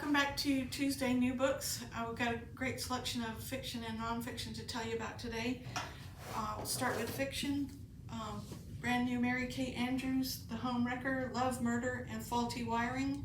Welcome back to Tuesday New Books. We've got a great selection of fiction and nonfiction to tell you about today. We'll start with fiction. Brand new Mary Kate Andrews, The Homewrecker, Love, Murder, and Faulty Wiring.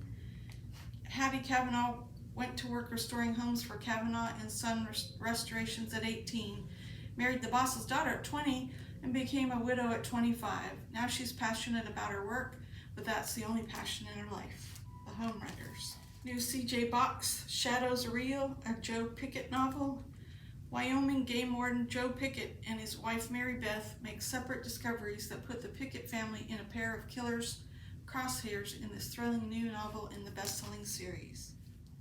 Hattie Kavanaugh went to work restoring homes for Kavanaugh and Son Restorations at 18. Married the boss's daughter at 20 and became a widow at 25. Now she's passionate about her work, but that's the only passion in her life. The Homewreckers. New C.J. Box, Shadows Are Real, a Joe Pickett novel. Wyoming game warden Joe Pickett and his wife Mary Beth make separate discoveries that put the Pickett family in a pair of killers' crosshairs in this thrilling new novel in the best-selling series.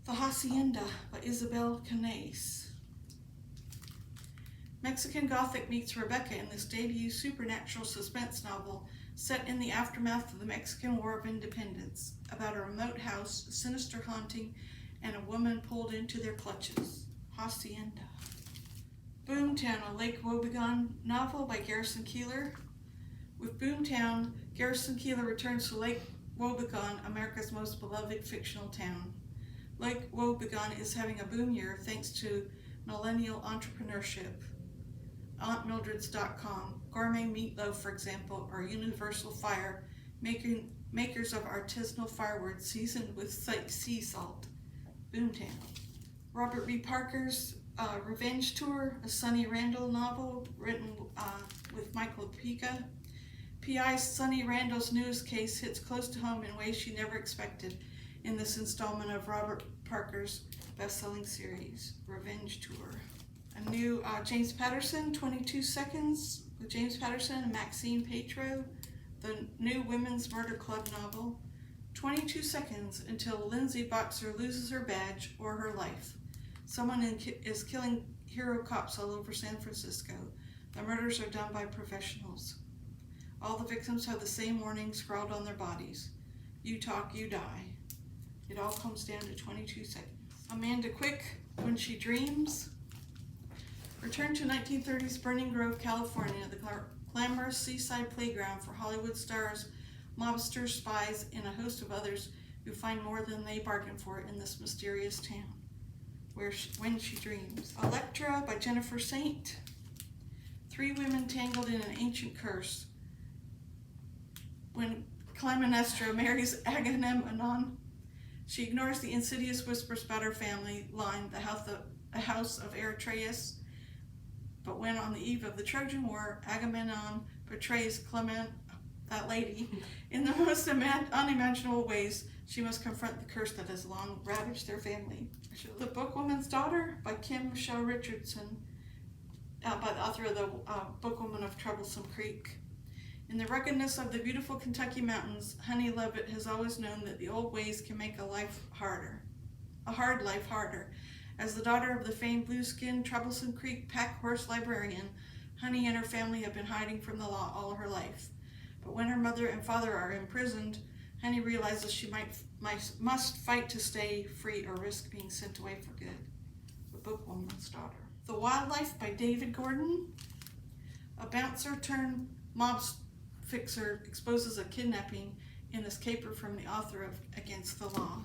The Hacienda by Isabel Canais. Mexican Gothic meets Rebecca in this debut supernatural suspense novel set in the aftermath of the Mexican War of Independence, about a remote house, a sinister haunting, and a woman pulled into their clutches. Hacienda. Boomtown, a Lake Wobegon novel by Garrison Keillor. With Boomtown, Garrison Keillor returns to Lake Wobegon, America's most beloved fictional town. Lake Wobegon is having a boom year thanks to millennial entrepreneurship. AuntMildred's.com, Gourmet Meatloaf, for example, or Universal Fire, makers of artisanal firewood seasoned with sea salt. Boomtown. Robert B. Parker's Revenge Tour, a Sonny Randall novel written with Michael Pica. P.I.'s Sonny Randall's newest case hits close to home in ways she never expected in this installment of Robert Parker's best-selling series, Revenge Tour. A new James Patterson, 22 Seconds, with James Patterson and Maxine Petro, the new Women's Murder Club novel, 22 Seconds Until Lindsay Boxer Loses Her Badge or Her Life. Someone is killing hero cops all over San Francisco. The murders are done by professionals. All the victims have the same warning scrawled on their bodies. You talk, you die. It all comes down to 22 seconds. Amanda Quick, When She Dreams. Return to 1930s Burning Grove, California, the glamorous seaside playground for Hollywood stars, mobsters, spies, and a host of others who find more than they bargained for in this mysterious town. When She Dreams. Electra by Jennifer Saint. Three women tangled in an ancient curse. When Clytemnestra marries Agamemnon, she ignores the insidious whispers about her family line, the house of Eritreus. But when on the eve of the Trojan War, Agamemnon portrays Clement, that lady, in the most unimaginable ways, she must confront the curse that has long ravaged their family. The Bookwoman's Daughter by Kim Michelle Richardson, by the author of the Bookwoman of Troublesome Creek. In the ruggedness of the beautiful Kentucky mountains, Honey Levitt has always known that the old ways can make a hard life harder. As the daughter of the famed blue-skinned Troublesome Creek pack horse librarian, Honey and her family have been hiding from the law all her life. But when her mother and father are imprisoned, Honey realizes she must fight to stay free or risk being sent away for good. The Bookwoman's Daughter. The Wildlife by David Gordon. A bouncer turned mob fixer exposes a kidnapping in this caper from the author of Against the Law.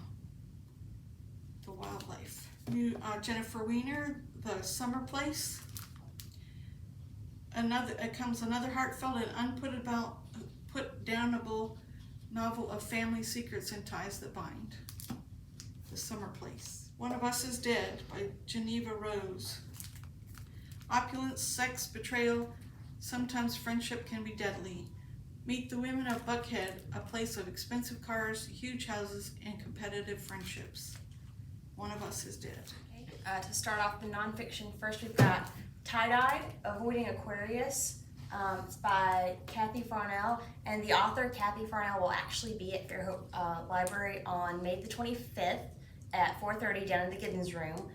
The Wildlife. New Jennifer Weiner, The Summer Place. Another heartfelt and unputdownable novel of family secrets and ties that bind. The Summer Place. One of Us is Dead by Geneva Rose. Opulence, sex, betrayal, sometimes friendship can be deadly. Meet the women of Buckhead, a place of expensive cars, huge houses, and competitive friendships. One of Us is Dead. To start off the nonfiction, first we've got Tie-Dye, Avoiding Aquarius. It's by Kathy Farnell, and the author, Kathy Farnell, will actually be at Fairhope Library on May the 25th at 4:30 down in the Giddens Room,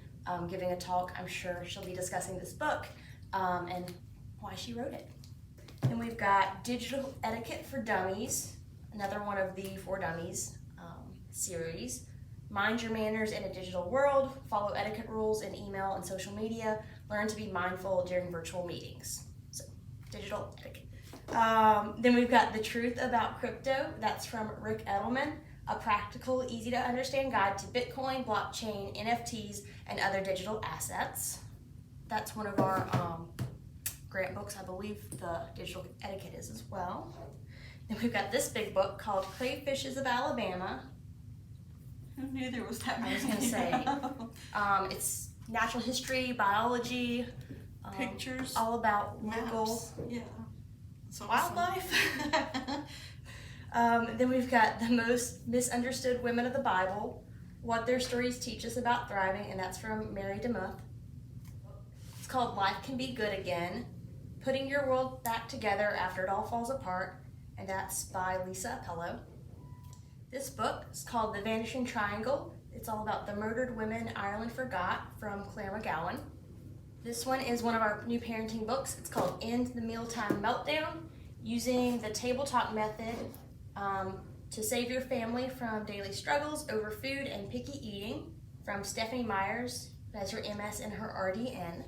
giving a talk. I'm sure she'll be discussing this book and why she wrote it. Then we've got Digital Etiquette for Dummies, another one of the For Dummies series. Mind your manners in a digital world, follow etiquette rules in email and social media, learn to be mindful during virtual meetings. So, digital etiquette. Then we've got The Truth About Crypto, that's from Rick Edelman. a practical, easy to understand guide to Bitcoin, blockchain, NFTs, and other digital assets. That's one of our grant books. I believe the digital etiquette is as well. Then we've got this big book called Crayfishes of Alabama. Who knew there was that many? I was going to say, it's natural history, biology, Pictures, all about maps. local Yeah. It's awesome. wildlife. Then we've got the most misunderstood women of the Bible, what their stories teach us about thriving, and that's from Mary DeMuth. It's called Life Can Be Good Again, Putting Your World Back Together After It All Falls Apart, and that's by Lisa Appello. This book is called The Vanishing Triangle. It's all about the murdered women Ireland forgot, from Claire McGowan. This one is one of our new parenting books. It's called End the Mealtime Meltdown, using the table talk method to save your family from daily struggles over food and picky eating, from Stephanie Myers, who has her MS and her RDN.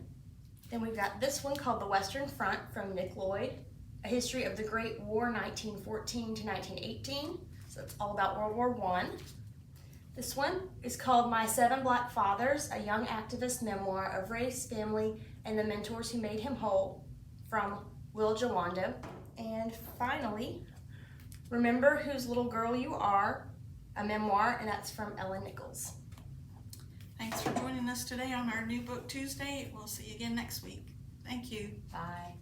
Then we've got this one called The Western Front from Nick Lloyd, a history of the Great War 1914 to 1918. So it's all about World War I. This one is called My Seven Black Fathers, a young activist memoir of race, family, and the mentors who made him whole, from Will Jawando. And finally, Remember Whose Little Girl You Are, a memoir, and that's from Ellen Nichols. Thanks for joining us today on our New Book Tuesday. We'll see you again next week. Thank you. Bye.